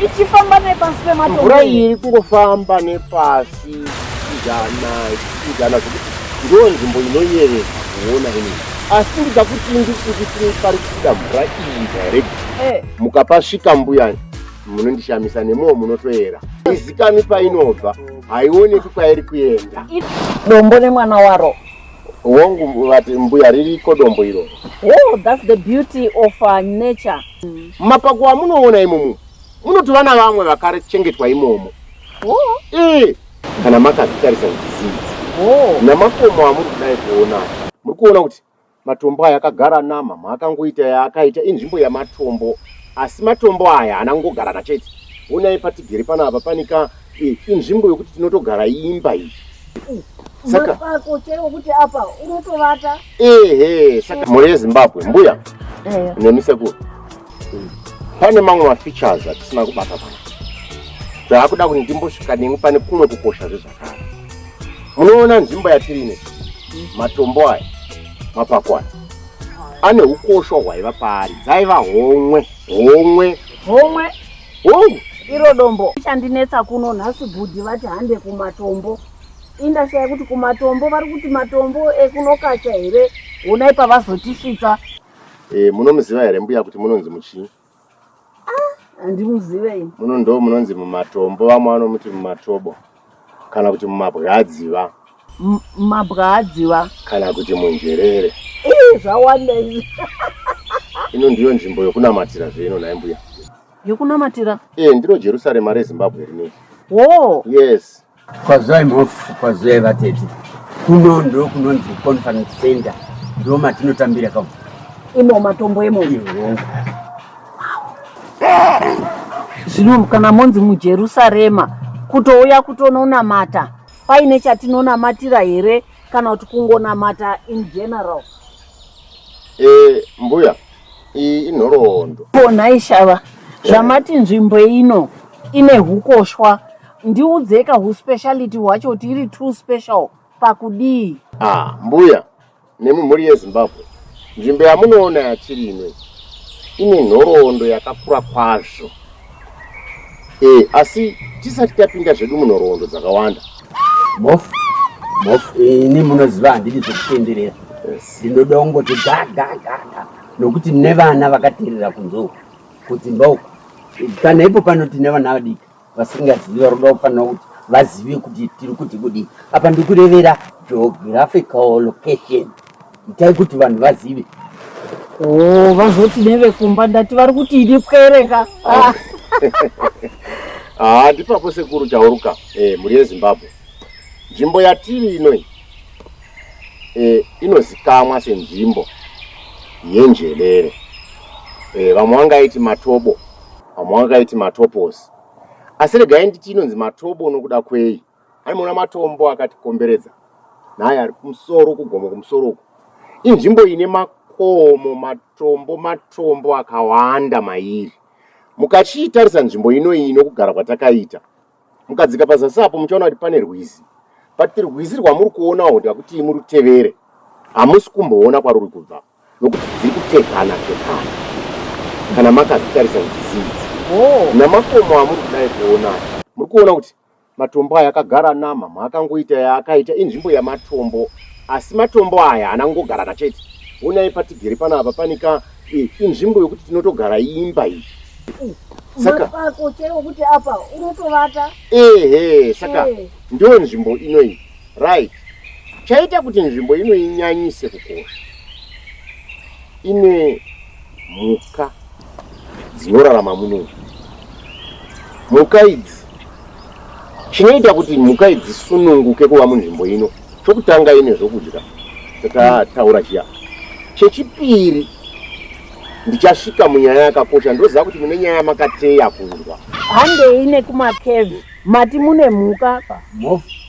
ichifamba nepasi pematombo. Mvura iri kungofamba nepasi ichidana zvekuti ndiyo nzvimbo inoyerera kuona ini. Asi ndida kuti ndikuti pari kubuda mvura iyi direct. Mukapasvika mbuya munondishamisa nemowo munotoera. Izikani painobva haioneki kwairi kuenda. Dombo nemwana waro. Wangu vati mbuya ririko dombo iro. Oh, that's the beauty of nature. Mapako amunoona imomo munotovana vamwe vakachengetwa imomo. Kana makazitarisa nzizi namakomo amuri kudai kuona muri kuona kuti matombo aya akagara nama makangoita yaakaita inzvimbo yamatombo, asi matombo aya anangogarana chete. Onai patigere panapa panika inzvimbo yokuti tinotogara imba iyi. Saka mapako chero kuti apa unotovata. Saka muri yeZimbabwe mbuya nemisekuru pane mamwe mafeatures atisina kubata pano. Zvaakuda kuti ndimbosvika nemwe pane kumwe kukosha zvezvakare. Munoona nzvimbo yatiri ine matombo aya mapako aya ane ukosha hwaiva paari. Dzaiva homwe iro dombo chandinetsa kuno nhasi bhudhi vati hande kumatombo. Indashaya kuti kumatombo vari kuti matombo ekunokacha here. Onai pavazotisvitsa. Munomuziva here mbuya kuti munonzi muchii? Handimuzivei. Muno ndo munonzi mumatombo, vamwe vanomuti mumatobo kana kuti mumabwadziva. Mabwadziva kana kuti munjerere. Zvawanda izvi. Ino ndiyo nzvimbo yokunamatira zvino naye mbuya. Yokunamatira? Ndiro Jerusalem reZimbabwe rineri. Yes. Kwazai vatete. Kuno ndo kunonzi conference center. Ndo matinotambira kamo. Imo matombo emo. Zvino kana monzi muJerusarema kutouya kutononamata paine chatinonamatira here kana kuti kungonamata in general? Mbuya iyi inhoroondo. Naishava zvamati nzvimbo ino ine hukoshwa, ndiudzeka huspeciality hwacho kuti iri too special pakudii? Mbuya nemi muri yeZimbabwe nzvimbo yamunoona yatiri ino ine nhoroondo yakakura kwazvo. Asi tisati tapinda zvedu munhoroondo dzakawanda. Mofu ini munoziva handidi zvekutenderera. Ndinoda kungoti gaga nokuti mune vana vakateerera kunzou kudzimba uko. Kana ipo panoti nevana vadiki vasingazivi varoda kufanira kuti vazive kuti tiri kuti kudii. Apa ndikurevera geographical location. Itai kuti vanhu vazive. Vazoti nevekumba ndati vari kuti idi pwereka. Ndipapo sekuru chauruka muri yeZimbabwe. Nzvimbo yatiri inoi inozikamwa senzvimbo yenjerere. Vamwe vangaiti matobo, vamwe vangaiti matoposi. Asi regai nditi inonzi matobo nokuda kwei? Anoona matombo akatikomberedza naye ari kumusoro kugomo kumusoro uko. Inzvimbo ine makomo matombo akawanda mairi. Mukachitarisa nzvimbo inoi inokugara kwatakaita, mukadzika pazasi apo muchaona kuti pane rwizi. But rwizi rwamuri kuonawo ndakuti murutevere hamusi kumboona kwaruri kubva nokuti dziri kutekana kana makazitarisa nzizi. Namakomo amuri kudai kuona muri kuona kuti matombo aya akagara nama makangoita yaakaita inzvimbo yamatombo, asi matombo aya anangogarana chete. Onai patigere panapa panika inzvimbo yokuti tinotogara imba iyi. Mapako chero kuti apa unotovata. Saka ndio nzvimbo inoi right. Chaita kuti nzvimbo inoi inyanyise kukosha, ine mhuka dzinorarama muno. Mhuka idzi chinoita kuti mhuka idzi sununguke kuva munzvimbo ino, chokutanga ine zvokudya takataura chiya. Chechipiri ndichasvika munyaya yakakosha, ndoziva kuti mune nyaya makateya kudya. Handei nekumakevi mati mune mhuka.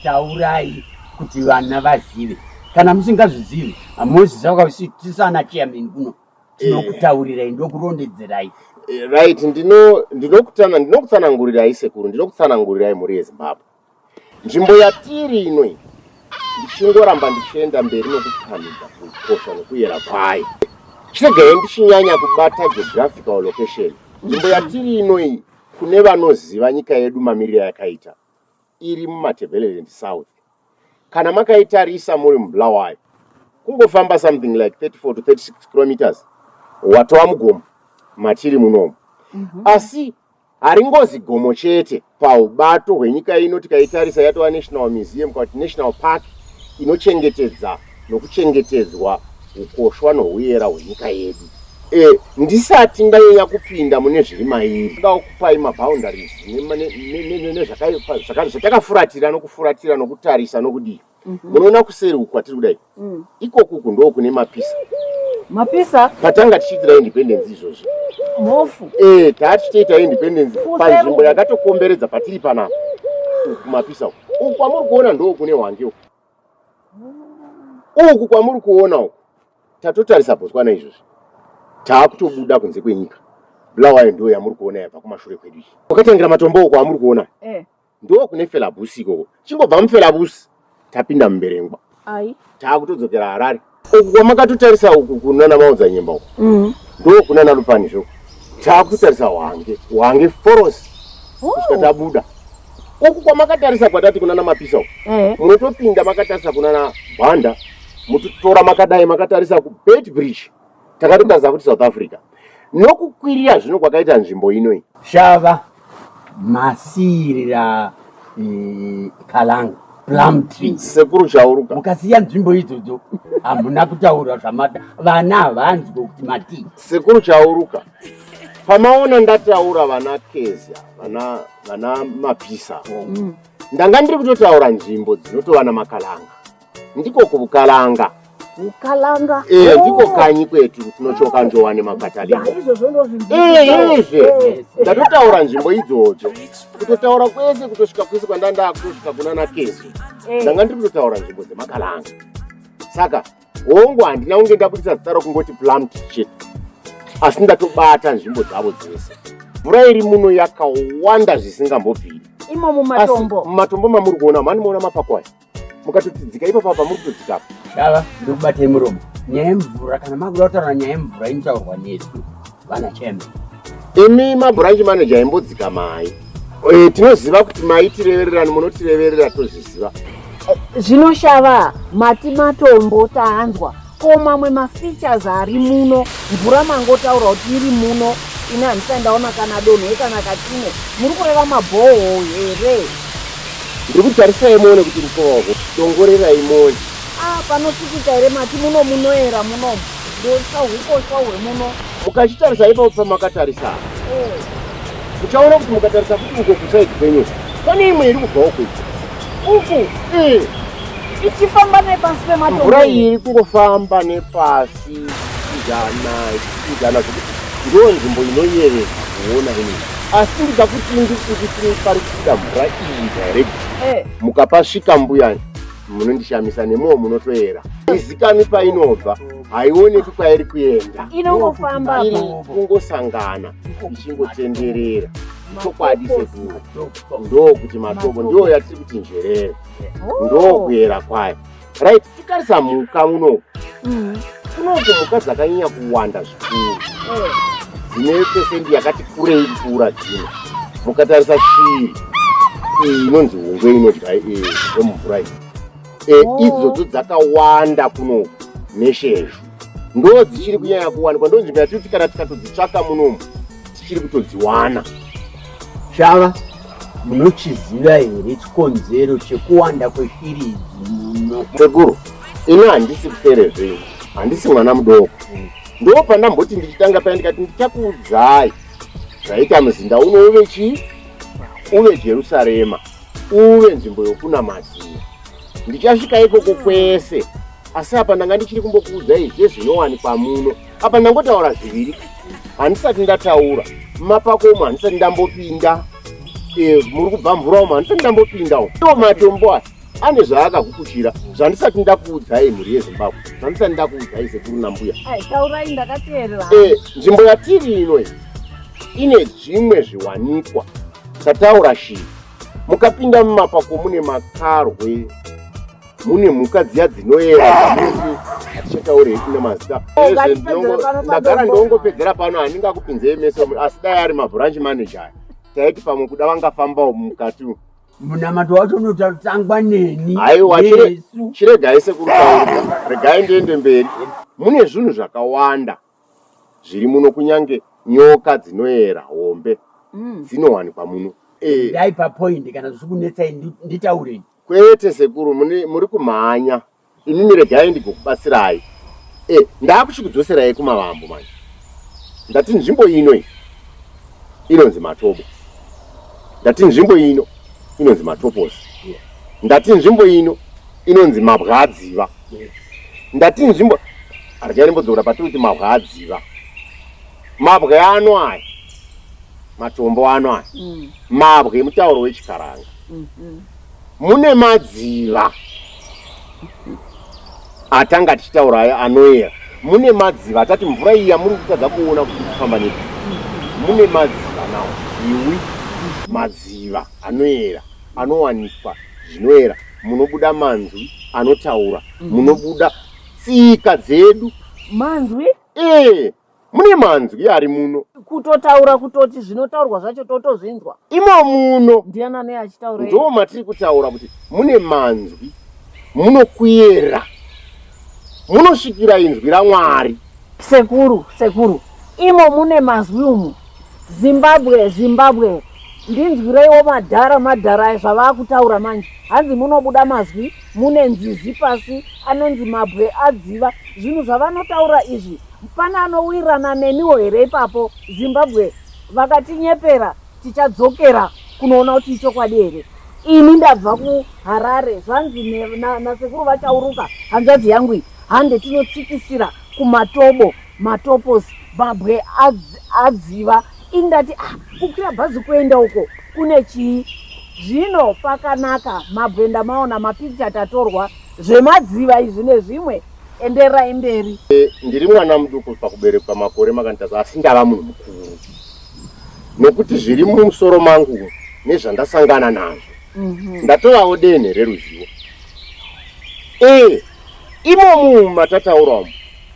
Taurai kuti vana vazive. Kana musingazvizivi hamuziva tisana chairman kuno tinokutaurirai ndokurondedzerai. Right, ndinokutsanangurirai sekuru, ndinokutsanangurirai muri yeZimbabwe. Nzvimbo yatiri inoi ndichingoramba ndichienda mberi nokupamidza kukosha nekuyera kwayo. Chiregai ndichinyanya kubata geographical location. Nzvimbo yatiri inoi kune vanoziva nyika yedu mamiriro yakaita iri mumaTebeleland South. Kana makaitarisa muri muBulawayo, kungofamba something like 34 to 36 kilometers watova mugomo matiri munomu. Asi haringozi gomo chete paubato hwenyika ino tikaitarisa yatova National Museum kana kuti National Park inochengetedza nokuchengetedzwa ukoshwa nohuyera hwenyika yedu. Ndisati ndanyanya kupinda mune zviri mairi, ndoda kupai maboundaries nezvatakafuratira nokufuratira nokutarisa nokudii. Munoona kuseri uku kwatiri kudai, ikoku ndo kune mapisa. Mapisa patanga tichiitira independence izvozvo. Mofu Tatichiita independence panzvimbo yakatokomberedza patiri panapa kumapisa uku kwamuri kuona ndo kune Hwange uku kwamuri kuona uku tatotarisa Botswana izvozvo. Taakutobuda kunze kwenyika. Bulawayo ndo yamuri kuona yabva kumashure kwedu. Wakatangira matombo uko amuri kuona ndo kune Felabusi ikoko. Chingobva muFelabusi tapinda muBerengwa. Taakutodzokera Harare. Uku kwamakatotarisa uku kunana Maodzanyemba uku ndo kunana Lupanizvo. Taakutotarisa Hwange Forest kusvika tabuda. Uku kwamakatarisa kwatati kunana Mapisa uku munotopinda makatarisa kunana Banda, mutotora makadai makatarisa kuBeit Bridge. Takatotarisa kuti South Africa nokukwirira zvino kwakaita nzvimbo inoi Shava masirira kalanga plum tree. Sekuru Chauruka, mukasiya nzvimbo idzodzo hamuna kutaura zvamata vana havanzi kuti mati. Sekuru Chauruka, pamaona ndataura vana Kezia vana Mapisa ndanga ndiri kutotaura nzvimbo dzinotova namakalanga. Ndiko kuBukalanga. Bukalanga ndiko kanyi kwetu kunochoka njowa nemabataliyoni. Ndatotaura nzvimbo idzodzo kutotaura kwese kutosvika kwese kwandanda kutosvika kunana Kezia ndanga ndiri kutotaura nzvimbo dzemakalanga. Saka hongu handina kunge ndabudisa zita rokungoti plum tree, asi ndatobata nzvimbo dzavo dzese. Mvura iri muno yakawanda zvisingambobviri. Imo mumatombo. Mumatombo mamuri kuona manimoona mapakwai. Mukatotidzika ipapo apa muri kutodzikapo. Shava ndikubatei muromo. Nyaya yemvura kana makuda kutaura nyaya yemvura inotaurwa nesu vana Chembe. Imi mabhuranchi manager imbodzika mai. Tinoziva kuti maitirevererani munotireverera tozviziva. Zvinoshava mati matombo taanzwa. Ko mamwe mafeatures ari muno mvura mangotaura kuti iri muno ine handisati ndaona kana donhwe kana katine. Muri kureva mabhoho here? Ndiri kutarisai muone kuti mukova tongorerai muone. Panosikika here mati muno munoera munomu ndosa hukoshwa hwemuno. Mukachitarisa ipapo pamakatarisa muchaona kuti mukatarisa kuti uko kusaidi kwenyu pane imwe iri kubva uku uku ichifamba nepasi pematombo. Mvura iri kungofamba nepasi ichidana zvokuti ndo nzvimbo inoyevedza kuona ini. Asi ndida kuti ndisiri pari kuda mvura iyi direct. Mukapasvika mbuyani munondishamisa nemowo munotoera. Izikami painobva haioneki kwairi kuenda. Inongofamba iri kungosangana ichingotenderera. Chokwadi sekuru ndo kuti matobo ndo yatiri kuti njerere ndo kuyera kwayo. Right, tikarisa muka munoku kunoku muka dzakanyanya kuwanda zvikuru dzine pesendi yakati kurei kupfuura dzimwe. Mukatarisa shiri iyi inonzi hungwe inodya yemumvura iyi idzodzo dzakawanda kunoku neshezvo ndo dzichiri kunyanya kuwanikwa. Ndo nzvimbo yatiri kana tikatodzitsvaka munomu tichiri kutodziwana. Shava munochiziva here chikonzero chekuwanda kweshiri idzi muno? Sekuru, ini handisi kuperezvenyu, handisi mwana mudoko. Ndo pandamboti ndichitanga paya ndikati ndichakuudzai zvaita muzinda uno uve chii, uve Jerusarema, uve nzvimbo yokunamatira. Ndichasvika ikoko kwese, asi apa ndanga ndichiri kumbokuudzai zvezvinowanikwa muno. Apa ndangotaura zviviri, handisati ndataura mapakomo, handisati ndambopinda muri kubva mvura umo, handisati ndambopindawo. Iwo matombo aya ane zvaakakukuchira zvandisati ndakuudzai mhuri yeZimbabwe, zvandisati ndakuudzai sekuru nambuya. Taurai ndakateerera. Nzvimbo yatiri ino ine zvimwe zviwanikwa tataura shiri. Mukapinda mumapako mune makarwe, mune mhuka dziya dzinoera hatichataurei kune mazita. Ndagara ndongopedzera pano handingakupinzei meso, asi dai ari mabhuranchi manager gaiti pamwe kuda vangafambawo mukati munamato wacho unotangwa neni. Aiwa, chiregai sekutaura, regai ndiende mberi. Mune zvinhu zvakawanda zviri muno, kunyange nyoka dzinoera hombe dzinowanikwa muno. Dai papoint kana zvichikunetsai nditaurei. Kwete sekuru, muri kumhanya. Inini regai ndigokubatsirai. Ndakuchikudzoserai kumavambo manje. Ndati nzvimbo ino inonzi Matobo. Ndati nzvimbo ino inonzi Matoposi. Ndati nzvimbo ino inonzi Mabwadziva. Ndati nzvimbo regai ndimbodzokera patiri kuti Mabwadziva. Mabwe ano aya, matombo ano aya, mabwe mutauro wechikaranga. Mune madziva atanga tichitaura aya anoera. Mune madziva atati mvura iya muri kutadza kuona kuti kufamba nepi. Mune madziva nawo iwi, madziva anoera, anowanikwa zvinoera. Munobuda manzwi anotaura, munobuda tsika dzedu. Manzwi? Mune manzwi ari muno. Kutotaura kutoti zvinotaurwa zvacho totozvinzwa. Imo muno. Ndiana ne achitaura. Ndo matiri kutaura kuti mune manzwi, munokuyera, munosvikira inzwi raMwari. Sekuru, imo mune mazwi umu. Zimbabwe. Ndinzwireiwo madhara zvavakutaura manje. Hanzi munobuda mazwi, mune nzizi pasi, anonzi mabwe adziva. Zvinhu zvavanotaura izvi, pana anowirirana neniwo here ipapo. Zimbabwe vakatinyepera, tichadzokera kunoona kuti ichokwadi here. Ini ndabva kuHarare, zvanzi nasekuru vachauruka, hanzvadzi yangu hande tinotsikisira kuMatobo, Matoposi, mabwe adziva. Indati kukwira bhazi kuenda uko kune chii. Zvino pakanaka, mabwe ndamaona, mapikicha atatorwa, zvemadziva izvi nezvimwe. Enderai mberi. Ndiri mwana muduku pakuberekwa makore makanditaza, asi ndava munhu mukuru. Nokuti zviri mumusoro mangu nezvandasangana nazvo, ndatovawo denhe reruzivo. Imomu matataurawo,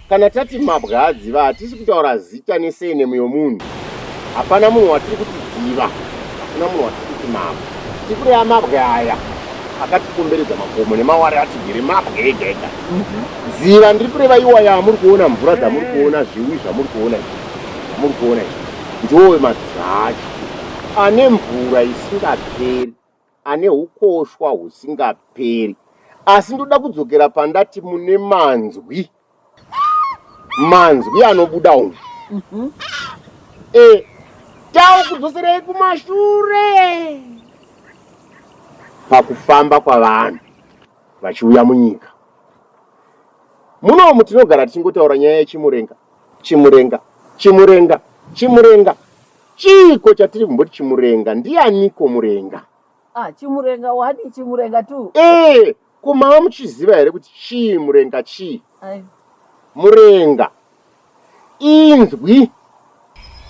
kana tati mabwe adziva, hatisi kutaura zita nesenemu yomunhu. Hapana munhu watiri kuti dziva, hapana munhu watiri kuti mabwe. Tiri kureva mabwe aya akatikomberedza makomo nemaware atigere mabwe ega ega. Dziva ndiri kureva iwaya muri kuona, mvura dzamuri kuona, zviwi zvamuri kuona izvi, ndiwo madziva acho. Ane mvura isingaperi, ane ukoshwa husingaperi. Asi ndoda kudzokera pandati mune manzwi. Manzwi anobuda umu. Kudzoserei kumashure pakufamba kwavanhu vachiuya munyika. Munomu tinogara tichingotaura nyaya yechimurenga. Chimurenga. Chiko chatiri kumboti chimurenga. Ndianiko murenga? Chimurenga wadi chimurenga tu. Kumava muchiziva here kuti chimurenga chii? Murenga inzwi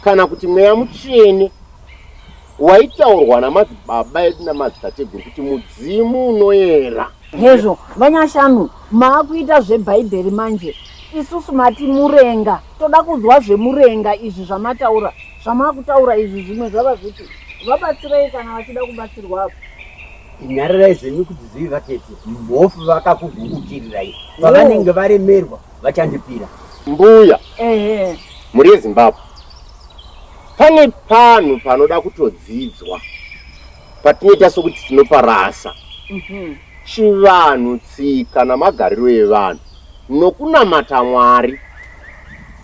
kana kuti mweya mutsvene waitaurwa namadzibaba edu namadzitateguru kuti mudzimu unoera. Hezvo vanyashanu maakuita zvebhaibheri manje. Isusu mati murenga, toda kuzwa zvemurenga izvi zvamataura. Zvamakutaura izvi zvimwe zvava zviti vabatsirei kana vachida kubatsirwa apo. Nyararai zvenyu kuti zivi vatete, mbofu vakakugukutirirai. Pavanenge varemerwa vachandipira. Mbuya, muri yeZimbabwe. Pane panhu panoda kutodzidzwa patinoita sokuti tinoparasa. Chivanhu, tsika namagariro evanhu nokunamata Mwari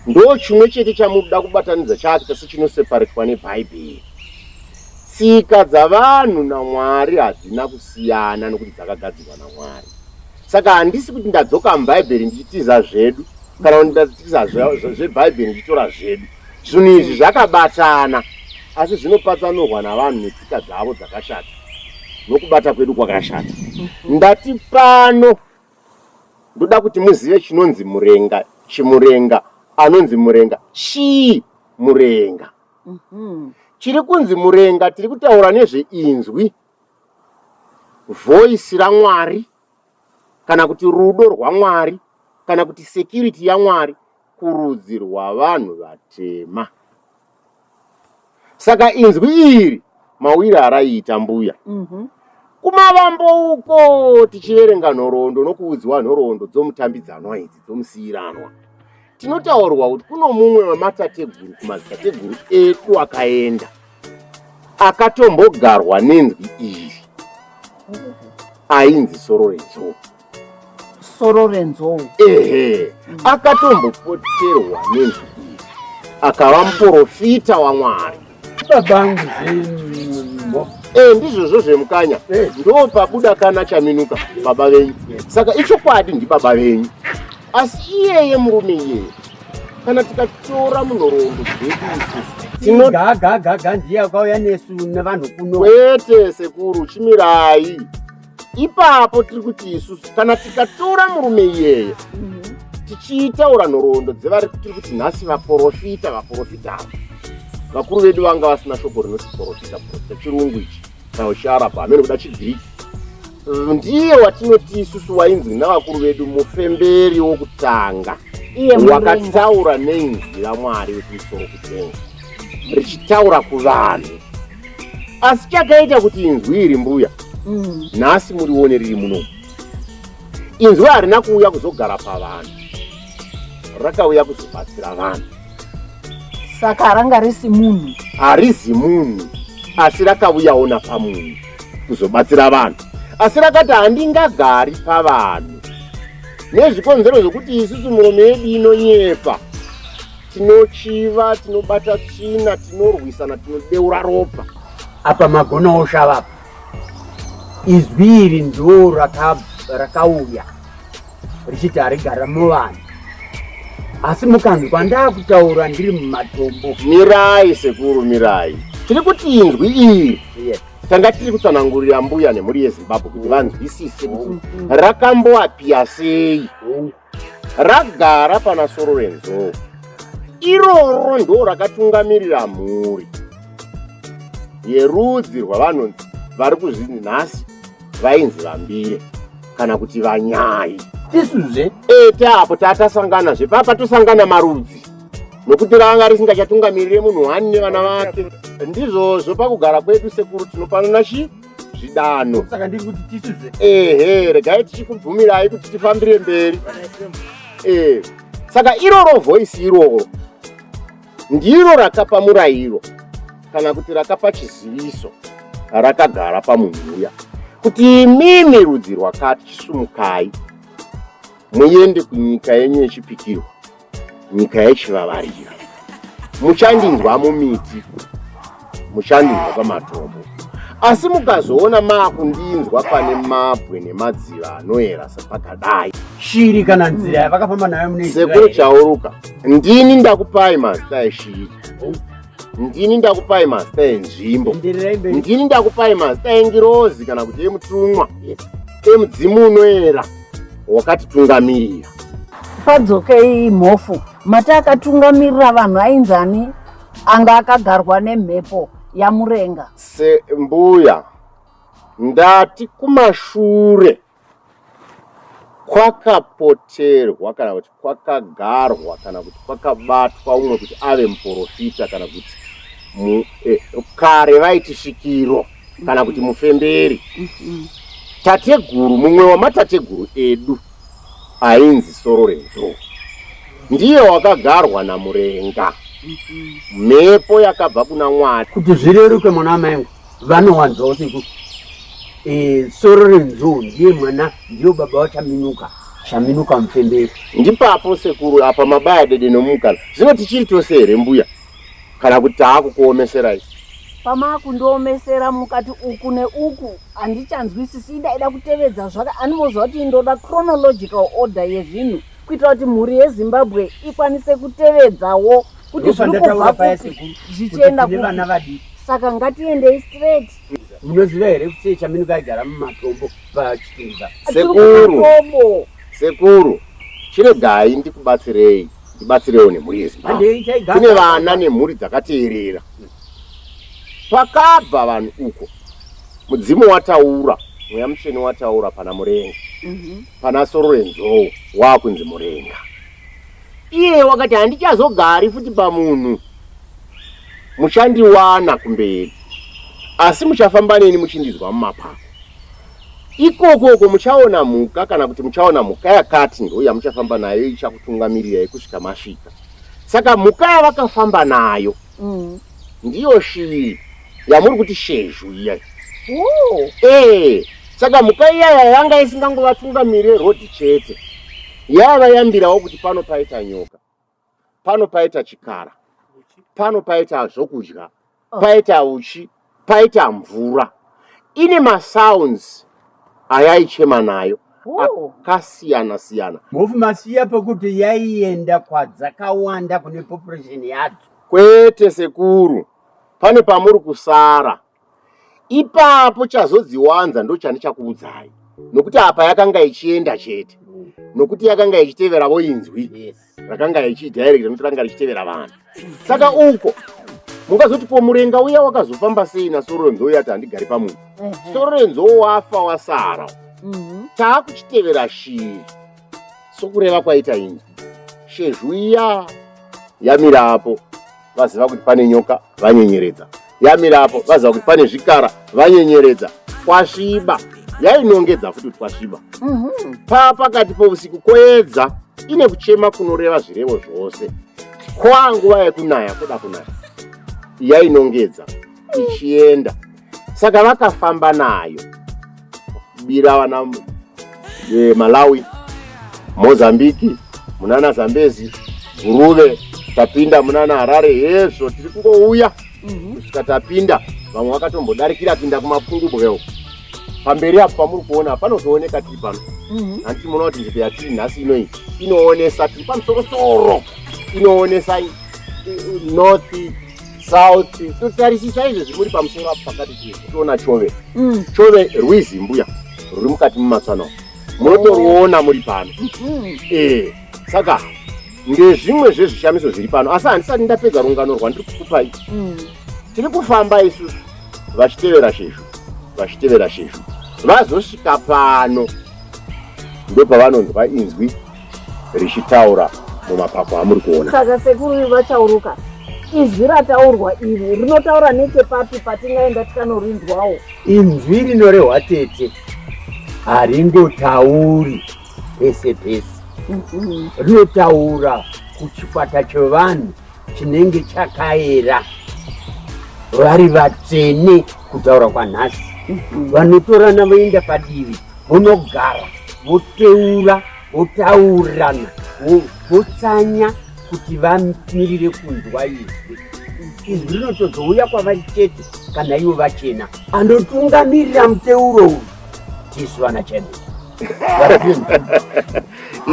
ndo chimwe chete chamunoda kubatanidza chake sechinoseparetwa neBhaibheri. Tsika dzavanhu naMwari hadzina kusiyana nokuti dzakagadzirwa naMwari. Saka handisi kuti ndadzoka muBhaibheri ndichitiza zvedu kana kuti ndatiza zveBhaibheri ndichitora zvedu. Zvinhu izvi zvakabatana, asi zvinopatsanurwa navanhu netsika dzavo dzakashata nokubata kwedu kwakashata. Ndati pano ndoda kuti muzive chinonzi murenga, chimurenga, anonzi murenga, chii murenga. Chiri kunzi murenga, tiri kutaura nezveinzwi, voice raMwari, kana kuti rudo rwaMwari, kana kuti security yaMwari kurudzi rwavanhu vatema. Saka inzwi iri mawiri araiita mbuya. Mhm. Kumavambo uko tichiverenga nhoroondo nokuudziwa nhoroondo dzomutambidzanwa idzi dzomusiyiranwa. Tinotaurwa kuti kuno mumwe wematateguru kumadzitateguru edu akaenda akatombogarwa nenzwi iri ainzi Sororenzou. Sororenzou. Ehe, akatombopoterwa nenzwi iri akava muprofita waMwari. babangu Ndizvozvo zvemukanya ndo pabuda kana chaminuka baba venyu. Saka ichokwadi ndi baba venyu, asi iyeye murume iyeye kana tikatora munhoroondo dzedu gaga ndiye akauya nesu nevanhu kuno. kwete sekuru, chimirai. Ipapo tiri kuti isusu kana tikatora murume iyeye tichiitaura nhoroondo dzevari tiri kuti nhasi vaprofita vakuru vedu vanga vasina shoko rinoti profita chirungu ichi nausharapa amene kuda chigiriki. Ndiye watinoti isusu wainzi navakuru vedu mufemberi wokutanga wakataura nenzwi raMwari wekumusoro kutenga richitaura kuvanhu. Asi chakaita kuti inzwi iri mbuya nhasi murione riri muno. Inzwi harina kuuya kuzogara pavanhu, rakauya kuzobatsira vanhu. Saka ranga risi munhu. Harizi munhu, asi rakauyawo napamunhu kuzobatsira vanhu. Asi rakati handingagari pavanhu nezvikonzero zvokuti isusu murume yedu inonyepa, tinochiva, tinobata tsvina, tinorwisana, tinodeura ropa. Apa magona oshava izwi iri ndo rakauya richiti harigara muvanhu. Asi mukanzwi kwandakutaura ndiri mumatombo. Mirai sekuru, mirai. Tiri kuti inzwi iri tanga tiri kutsanangurira mbuya nemhuri yeZimbabwe kuti vanzwisise kuti rakamboapia sei. Ragara pana Sororenzou. Iroro ndo rakatungamirira mhuri yerudzi rwavanhu vari kuzvini nhasi vainzi Vambire kana kuti Vanyai. Tisuzve Tapo tatasangana zvepapa tosangana marudzi nokuti ranga risingachatungamirire munhu wani nevana vake. Ndizvozvo pakugara kwedu sekuru tinopanana zvidano. saka ndiri kuti tisuzve Regai tichikubvumirai kuti tifambire mberi. Saka iroro voisi iroro ndiro rakapa murayiro kana kuti rakapa chiziviso rakagara pamunhu uya kuti imimi rudzi rwakati chisumukai muende kunyika yenyu yechipikirwa, nyika yechivavarira. Muchandinzwa mumiti, muchandinzwa pamatombo. Asi mukazoona maakundinzwa pane mabwe nemadziva anoera sapakadai, shiri kana nzira yavakafamba nayo mune sekuru chauruka, ndini ndakupai mazita eshiri, ndini ndakupai mazita enzvimbo, ndini ndakupai mazita engirozi kana kuti emutumwa, emudzimu unoera wakatitungamirira. Padzokei mhofu, mati akatungamirira vanhu ainzani anga akagarwa nemhepo yamurenga. Mbuya, ndati kumashure kwakapoterwa kana kuti kwakagarwa kana kuti kwakabatwa umwe kuti ave muprofita kana kuti kare vaiti Svikiro kana kuti mufemberi. Tateguru, mumwe wamatateguru edu ainzi Sororenzou ndiye wakagarwa namurenga, mhepo yakabva kuna Mwari. kuti zvireruke mwana wamayangu vanowanzawo seku Sororenzou ndiye mwana, ndiyo baba wachaminuka mufemberi. Ndipapo sekuru apa mabaya dede nomukana zvino tichiri tose here mbuya kana kuti taakukuomeserai? Pamakundiomesera mukati uku neuku handichanzwisisi, daida kutevedza zvaka andimozva kuti ndoda chronological order yezvinhu kuitira kuti mhuri yeZimbabwe ikwanise kutevedzawo kuti zviri kubva kupi zvichienda kupi. Saka ngatiendei straight. Munoziva here kuti chaminuka aigara mumatombo pachitunga? Sekuru, chiregai ndikubatsirei, ndibatsirewo nemhuri yeZimbabwe. Kune vana nemhuri dzakateerera. Pakabva vanhu uko, mudzimu wataura, mweya mutsvene wataura pana murenga, pana Sororenzou wakunzi murenga. Iye wakati handichazogari futi pamunhu, muchandiwana kumberi. asi muchafamba neni muchindizwa mumapako. Ikoko muchaona mhuka kana kuti muchaona mhuka yakati ndo yamuchafamba nayo ichakutungamirai kusvika masvika. Saka mhuka yavakafamba nayo ndiyo shiri yamuri kuti shezhu iyai. Saka mhuka iyaya yanga isingangovatungamirire rodhi chete, yavayambirawo kuti pano paita nyoka, pano paita chikara, pano paita zvokudya, paita uchi, paita mvura. Ine masounds ayaichema nayo akasiyana siyana. Mofu masiya pakuti yaienda kwadzakawanda kune population yadzo. Kwete sekuru, pane pamuri kusara. Ipapo chazodziwanza ndo chandichakuudzai. Nokuti apa yakanga ichienda chete. Nokuti yakanga ichiteverawo inzwi. Rakanga ichidirect nokuti richitevera vanhu. Saka uko mungazoti po murenga uya wakazofamba sei na Sorenzo yati handigari pamunhu. Sorenzo wafa wasara. Taakuchitevera shiri. Sokureva kwaita inzwi. Shezhu iya yamirapo vaziva kuti pane nyoka vanyenyeredza. Yamirapo vaziva kuti pane zvikara vanyenyeredza. Kwasviba yainongedza futi kuti kwasviba. Pakati pousiku koedza ine kuchema kunoreva zvirevo zvose. Kwanguva yekunaya kuda kunaya yainongedza ichienda. Saka vakafamba nayo bira wana Malawi, Mozambiki, munana Zambezi, Guruve, tapinda munana Harare. Hezvo tiri kungouya kusvika tapinda. Vamwe vakatombodarikira pinda kumapungubwewo. Pamberi apo pamuri kuona panozooneka tiri pano. Handiti munoona kuti nzvimbo yatiri nhasi inoyi inoonesa tiri pamusoro-soro, inoonesa north, south. Totarisisa izvo zvimuri pamusoro apo pakati toona chove. Chove rwizi mbuya ruri mukati mumatswana. Munotoruona muri pano. Saka ngezvimwe zvezvishamiso zviri pano. Asi handisati ndapedza rungano rwandiri kukupai. Tiri kufamba isusu vachitevera shezhu, vachitevera shezhu. Vazosvika pano ndo pavanonzwa inzwi richitaura mumapako amuri kuona. Saka sekuru vachauruka, inzwi rataurwa iri rinotaura nechepapi patingaenda tikanorinzwawo? Inzwi rinorehwa tete, haringotauri pese pese. Rinotaura kuchikwata chevanhu chinenge chakayera, vari vatsvene kutaura kwanhasi. Vanotorana voenda padivi, vonogara, voteura, votaurirana, votsanya kuti vamirire kunzwa izwi. Izwi rinotozouya kwavari chete kana ivo vachena. Anotungamirira muteuro uyu tisu vana chena.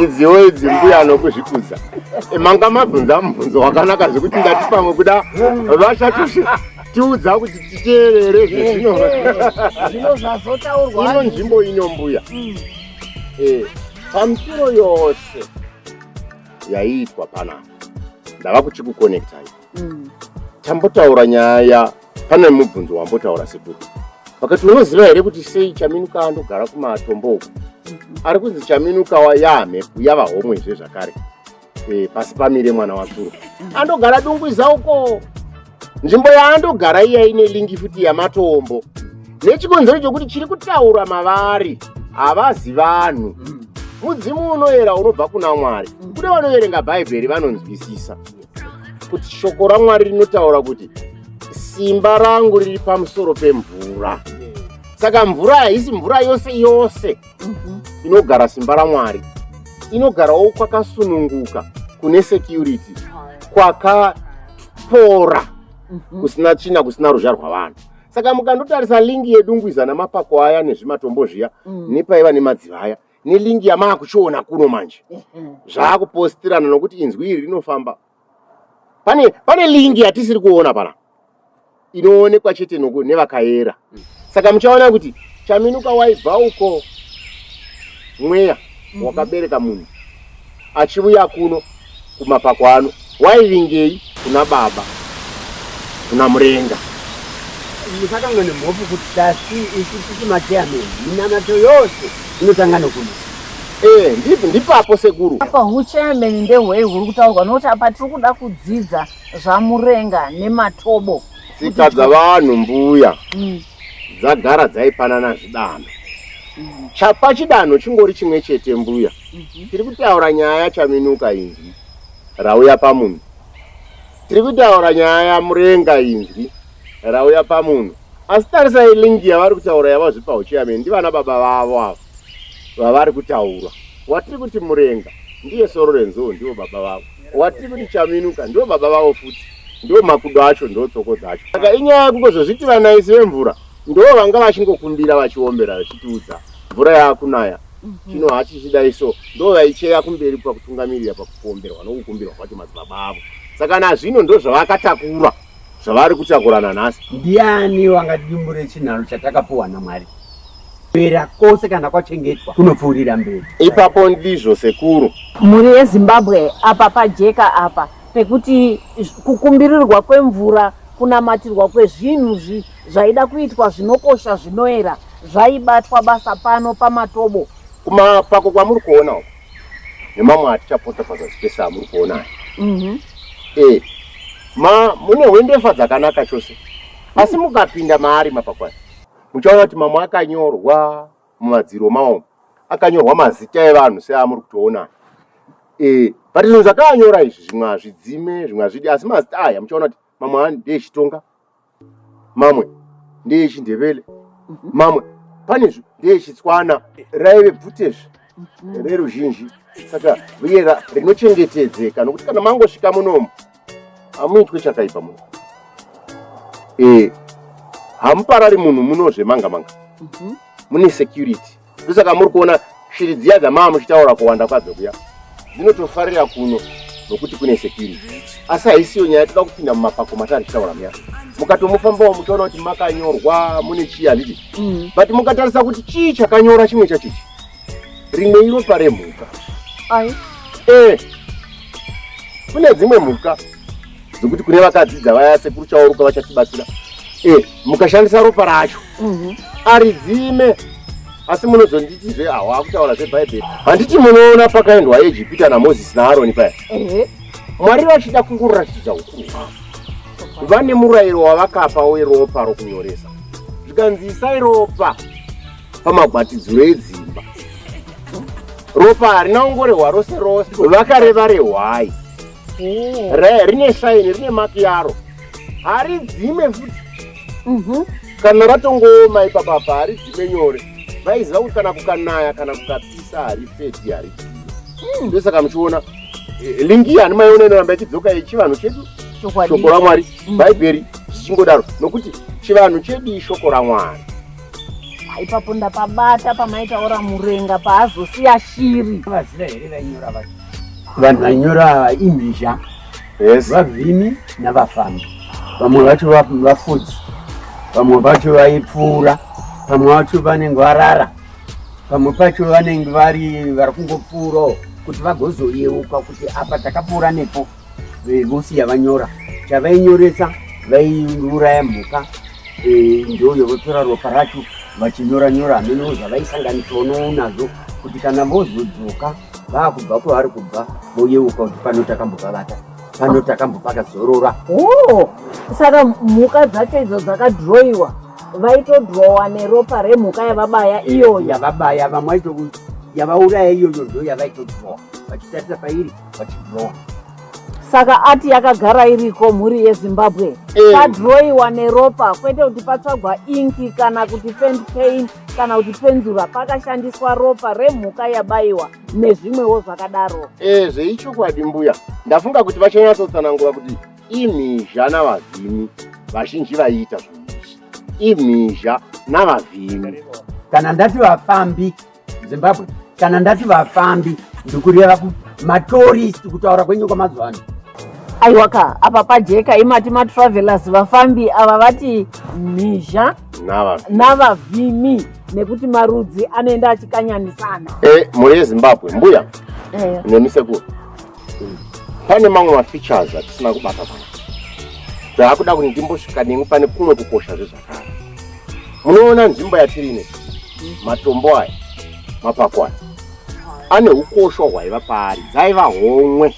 Idziwo idzi mbuya anokuzvikudza. Manga mabvunza mubvunzo wakanaka zvekuti ndati pamwe kuda vachatiudza kuti titeerere zvino zvazotaurwa. Ino nzvimbo ino mbuya. Pamusoro yose yaiitwa panapa ndava kuchikukonektai. Tambotaura nyaya, pane mubvunzo wambotaura sekuru. Pakati unoziva here kuti sei Chaminuka andogara kumatombo uku? Ari kunzi Chaminuka yamhepu yava homwezve zvakare. Pasi pamire mwana waSuro. Andogara Dungwiza uko. Nzvimbo yaandogara iya ine lingi futi yamatombo. Nechikonzero chokuti chiri kutaura mavari havazi vanhu. Mudzimu unoyera unobva kuna Mwari. Kune vanoverenga Bhaibheri vanonzwisisa kuti shoko raMwari rinotaura kuti simba rangu riri pamusoro pemvura. Saka mvura haisi mvura yose yose inogara simba raMwari. Inogarawo kwakasununguka, kune security, kwakapora, kusina tsvina, kusina ruzha rwavanhu. Saka mukandotarisa lingi yeDungwiza namapako aya nezvimatombo zviya, nepaiva nemadziva aya, nelingi yamaakuchiona kuno manje, zvaakupostirana nokuti inzwi iri rinofamba. Pane lingi yatisiri kuona pana, inoonekwa chete nevakayera. Saka muchaona kuti Chaminuka waibva uko mweya wakabereka munhu achiuya kuno kumapako ano, waivingei kuna baba, kuna murenga. Musakanga nemhofu kuti tasi isi mateameni minamato yose inotanga nokuno. Ndipapo sekuru. Apa huchairman ndehwei huri kutaurwa, nokuti apa tiri kuda kudzidza zvamurenga nematobo. Tsika dzavanhu mbuya dzagara dzaipanana zvidanho. Pachidanho chingori chimwe chete mbuya. Tiri kutaura nyaya Chaminuka inzwi rauya pamunhu. Tiri kutaura nyaya Murenga inzwi rauya pamunhu. Asi tarisai lingi yavari kutaura yavazvipa uchiameni ndivana baba vavo ava vavari kutaura. Watiri kuti Murenga ndiye soro renzou, ndivo baba vavo. Watiri kuti Chaminuka ndivo baba vavo futi, ndivo makudo acho, ndivo tsoko dzacho. Saka inyaya yekungozozviti vanaisi vemvura ndivo vanga vachingokumbira vachiombera vachitiudza mvura yaakunaya. Chino hachichidai so ndo vaicheya kumberi pakutungamirira pakuomberwa nokukumbirwa kwacho madzibaba avo. Saka nazvino ndo zvavakatakura, zvavari kutakurana nhasi. Ndiani wangadimbure chinharo chatakapuwa naMwari? Pera kose kana kwachengetwa kunopfuurira mberi. Ipapo ndizvo sekuru. Mhuri yeZimbabwe apa pajeka apa pekuti kukumbirirwa kwemvura, kunamatirwa kwezvinhu zvaida kuitwa zvinokosha zvinoera zvaibatwa basa pano paMatobo. Kumapako kwamuri kuona uko nemamwe atichapota pazasi pese amuri kuona. Mune hwendefa dzakanaka chose. Asi mukapinda maari mapako aya muchaona kuti mamwe akanyorwa mumadziro mawo, akanyorwa mazita evanhu seamuri kutoona. But zvinhu zvakanyora izvi zvimwe hazvidzime zvimwe hazvidi, asi mazita aya muchaona kuti mamwe ndeechitonga, mamwe ndeechindevele, mamwe pane ndeechitswana raive bvutezve reruzhinji. Saka uye rinochengetedzeka nokuti kana mangosvika munomu hamuitwe chakaipa muno. Hamuparari munhu munozve manga mune security. Ndosaka muri kuona shiri dziya dzamava muchitaura kuwanda kwadzo kuya dzinotofarira kuno nokuti kune security. Asi haisiyo nyaya toda kupinda mumapako matari tichitaura muya. Mukatomufambawo muchaona kuti makanyorwa mune chii handiti. But mukatarisa kuti chii chakanyora chimwe chachichi, rimwe iropa remhuka. Kune dzimwe mhuka dzokuti kune vakadzidza vaya sekuru chauruka vachatibatsira. Mukashandisa ropa racho aridzime. Asi munozonditizve wakutaura zveBhaibheri. Handiti munoona pakaendwa Ejipita naMozisi naAroni paya. Mwari vachida kungoratidza ukuru hwavo, vane murayiro wavakapa weropa rokunyoresa. Zvikanzi isai ropa pamagwatidziro edzimba. Ropa harina ongorehwa rose rose, vakareva rehwai. Rine shaini, rine maki yaro, haridzime futi. Kana ratongooma ipapapa haridzime nyore. Vaiziva kuti kana kukanaya kana kukapisa harifeti haridzime. Ndosaka muchiona lingi yani maiona inoramba ichidzoka yechivanhu chedu shoko raMwari Bhaibheri zvichingodaro nokuti chivanhu chedu ishoko raMwari. Ipapo ndapabata pamaitaura Murenga paazosiya shiri. Vazira here vainyora vacho? Vanhu vainyora imhizha, vavhimi navafambi. Vamwe vacho vafudzi, vamwe vacho vaipfuura, vamwe vacho vanenge varara, vamwe pacho vanenge vari kungopfuurawo kuti vagozoyeuka kuti apa takapfuura nepo. Vosiya vanyora chavainyoresa, vaiuraya mhuka, ndoyo votora ropa racho vachinyora hameno zvavaisanganiswa nazvo kuti kana vozodzoka vaakubva kwavari kubva voyeuka kuti pano takambovavata, pano takambopakazorora. Saka mhuka dzacho idzo dzakadhiroiwa vaitodhirowa neropa remhuka yavabaya iyoyo. Yavabaya, vamwe vaito yavauraya iyoyo ndo yavaitodhirowa vachitarisa pairi vachidhirowa. Saka ati yakagara iriko mhuri yeZimbabwe padhiroiwa neropa, kwete kuti patsvagwa inki kana kuti pen kana kuti penzura, pakashandiswa ropa remhuka yabayiwa nezvimwewo zvakadaro. Zveichokwadi mbuya. Ndafunga kuti vachanyatsotsanangura kuti imhizha navavhimi vazhinji vaiita zvinhu. Imhizha navavhimi. Kana ndati vafambi Zimbabwe, kana ndati vafambi ndikureva kuti matourist kutaura kwenyu kwamazuva ano. Aiwaka apa pajeka imati matravelers vafambi ava vati mhizha navavhimi nekuti marudzi anoenda achikanyanisana. Mhuri yeZimbabwe mbuya nemisekuru, pane mamwe mafeatures atisina kubata pano zvaakuda kuti ndimbosvika nemwe pane kumwe kukosha zvezvakare. Munoona nzvimbo yatiri ine, matombo aya, mapako aya ane ukosha hwaiva paari, dzaiva homwe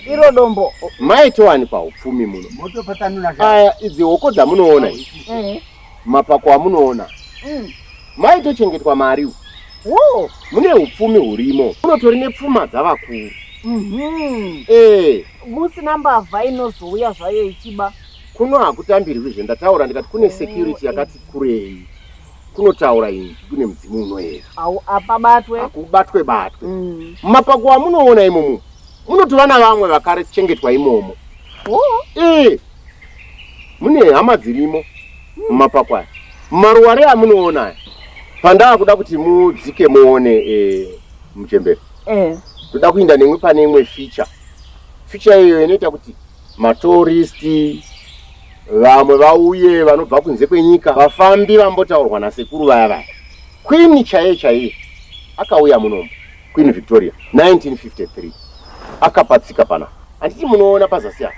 iro dombo maitowanikwa upfumi muno. Motopatanura Aya idzi hoko dzamunoona mapako amunoona maitochengetwa mariwo. Mune upfumi hurimo, munotori nepfuma dzavakuru. Musina mbavha inozouya zvayo ichiba. Kuno hakutambirwi zvendataura ndikati kune security yakati kurei. Kunotaura inzi kune mudzimu unoera. Apabatwe. Akubatwe batwe. Mapako amunoona imomo munotova navamwe vakachengetwa imomo. Mune hama dzirimo mumapako aya. Maruware amunoona aya pandaa kuda kuti mudzike muone muchembere. Toda kuinda nemwe pane imwe feature iyo inoita kuti matoristi vamwe vauye vanobva kunze kwenyika vafambi vambotaurwa nasekuru vaya. Queen chaiye akauya munomu, Queen Victoria 1953 akapatsika pana. Anditi munoona pazasi apa.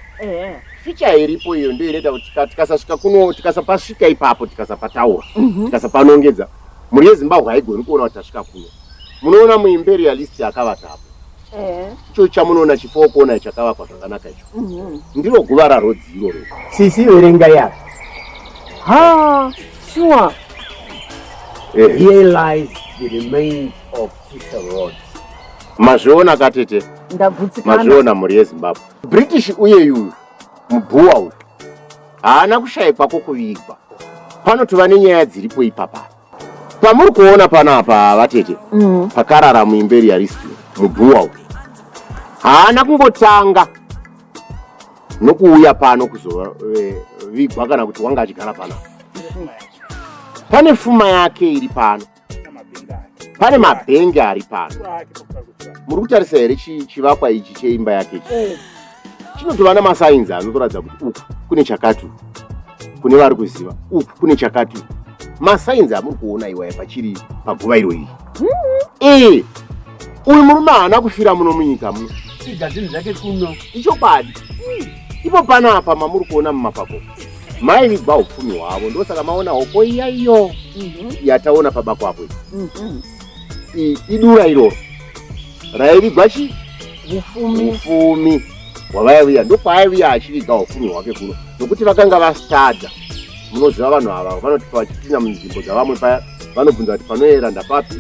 Feature iripo iyo ndio inoita kuti tikasasvika kuno, tikasapasvika ipapo, tikasapataura, tikasapanongedza muri yeZimbabwe haigoni kuona kuti tasvika kuno. Munoona muimperialist akavatapo. Icho chamunoona chifo kuona chakavakwa zvakanaka icho. Ndiro guva rarodzi iroro. Sisi verenga yapo. Sure. Here lies the remains of Sister Rhodes. Mazviona katete. Ndagutsikana. Mazviona muri yeZimbabwe. British uye uyu mubhuwa uyu haana kushayikwa kwokuvigwa. Panotova nenyaya dziripo ipapa. Pamuri kuona panapa vatete pakarara muimperialist mubhuwa uyu haana kungotanga nokuuya pano kuzovigwa kana kuti wanga achigara pano. Pane pfuma yake iri pano, pane mabhenge ari pano. Muri kutarisa here chivakwa ichi cheimba yake ichi chinotova namasainzi anotoratidza kuti uku kune chakati, kune vari kuziva uku kune chakati. Masainzi amuri kuona iwaya pachiri paguva iro iri. Uyu murume haana kufira muno munyika muno. Ichokwadi. Ipo panapa mamuri kuona mumapako maivigwa upfumi hwavo, ndosaka maona hoko iyaiyo yataona pabako apo. Idura iroro raivigwa upfumi hwavaiviya, ndopaaviya achiviga upfumi hwake kuno, nokuti vakanga vastadza. Munoziva vanhu ava vanoti vachipinda munzvimbo dzavamwe paya vanobvunza kuti panoera ndapapi,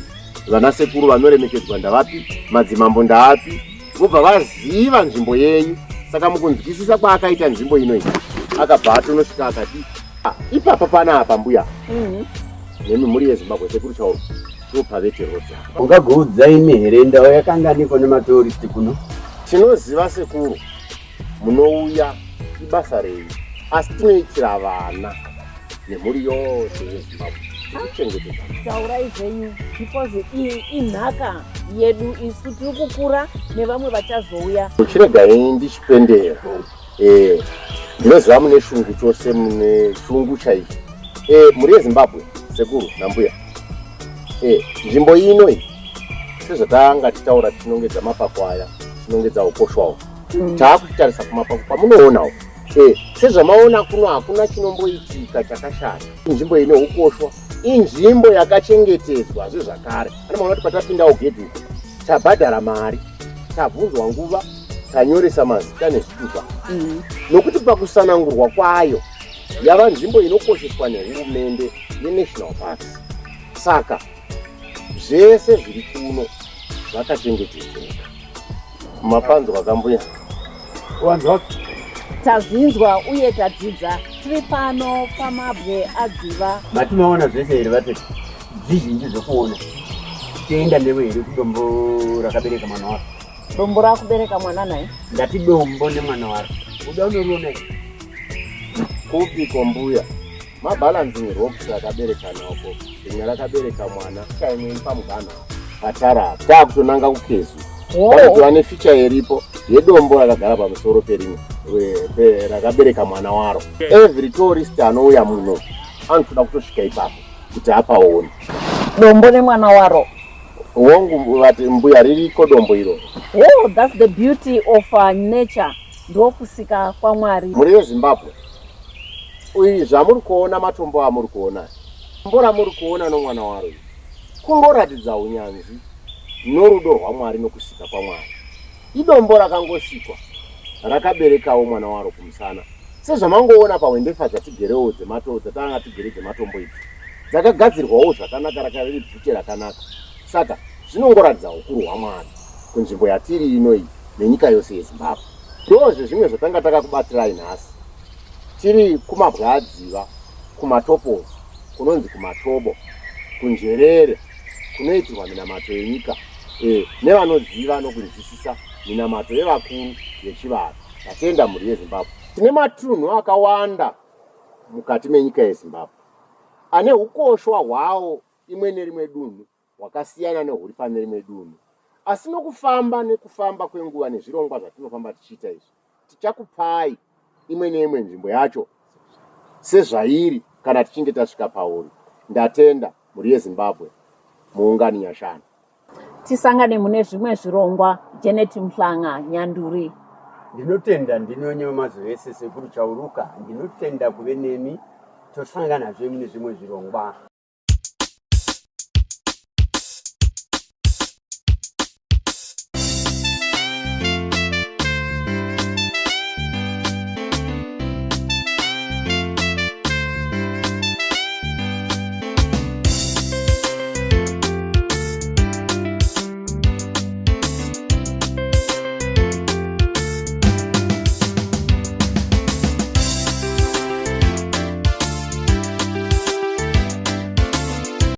vanasekuru vanoremekedzwa ndavapi, madzimambo ndaapi, vobva vaziva nzvimbo yenyu. Saka mukunzwisisa kwaakaita nzvimbo inoyi akabva atonosvika akati ipapa panapa mbuya nemi muri yeZimbabwe sekuru chauro ndopavete Rhodes. Ungagoudza imi here ndau yakanga niko nematoristi kuno? Tinoziva sekuru munouya ibasa renyu, asi tinoitira vana nemhuri yose yeZimbabwe kuchengetedza. Taurai zvenyu because iyi inhaka yedu isu tiri kukura nevamwe vachazouya. Uchiregai ndichipendera. Ndinoziva mune shungu chose, mune shungu chaicho. Muri yeZimbabwe sekuru nambuya. Nzvimbo ino iyi sezvatanga titaura tinongedza mapako aya, tinongedza ukoshwawo. Taakutarisa kumapako pamunoonawo. Sezvamaona kuno hakuna chinomboitika chakashata. Nzvimbo ine ukoshwa, inzvimbo yakachengetedzwa zvezvakare. Anomaona kuti patapindawo gedhi uko tabhadhara mari, tabvunzwa nguva, tanyoresa mazita nezvitupa. Nokuti pakusanangurwa kwayo yava nzvimbo inokosheswa nehurumende yeNational Parks. Saka zvese zviri kuno zvakachengetedzeka. Mapanzwa akambuya. Wanzwa? Tazvinzwa uye tadzidza. Tiri pano pamabwe adziva. Matimaona zvese here vatete? Zvizhinji zvokuona. Tienda newe here kudombo rakabereka mwana waro? Dombo rakubereka mwana naye? Ndati dombo nemwana waro. Uda unoriona here? Kupi kombuya? Mabalancing ropes akabereka nawo. Rimwe rakabereka mwana, chaimwe pamugana. Patara, taakutonanga kukezu. Vanotova neficha iripo yedombo rakagara pamusoro perimwe rakabereka mwana waro. Every tourist anouya muno anotoda kutosvika ipapo kuti apaone dombo nemwana waro. Wangu vati mbuya ririko dombo iro. That's the beauty of nature. Ndokusika kwaMwari. Muri yeZimbabwe uyu zvamuri kuona matombo amuri kuona, dombo ramuri kuona nomwana waro kungoratidza unyanzvi norudo rwaMwari nokusika kwaMwari. Idombo rakangosikwa rakaberekawo mwana waro kumusana. Sezvamangoona pawendefa dzatigerewo dzatanga tigere dzematombo idzi dzakagadzirwawo zvakanaka, rakariri bvute rakanaka. Saka zvinongoratidza ukuru hwaMwari kunzvimbo yatiri ino iyi nenyika yose yeZimbabwe. Ndozve zvimwe zvatanga takakubatirai nhasi. Tiri kumabwadziva, kumatoposi, kunonzi kumatobo, kunjerere, kunoitirwa minamato yenyika, nevanoziva nokunzwisisa minamato yevakuru yechivanhu. Tatenda mhuri yeZimbabwe. Tine matunhu akawanda mukati menyika yeZimbabwe ane ukoshwa hwawo imwe nerimwe dunhu hwakasiyana nehuri pane rimwe dunhu. Asi nekufamba kwenguva nezvirongwa zvatinofamba tichiita izvi, tichakupai imwe neimwe nzvimbo yacho sezvairi kana tichinge tasvika pauri. Ndatenda mhuri yeZimbabwe, muungani nyashanu. Tisangane mune zvimwe zvirongwa. Janet Mhlanga, Nyanduri. Ndinotenda ndinonyewe mazuva ese sekuru Chauruka. Ndinotenda kuve nemi, tosanganazve mune zvimwe zvirongwa.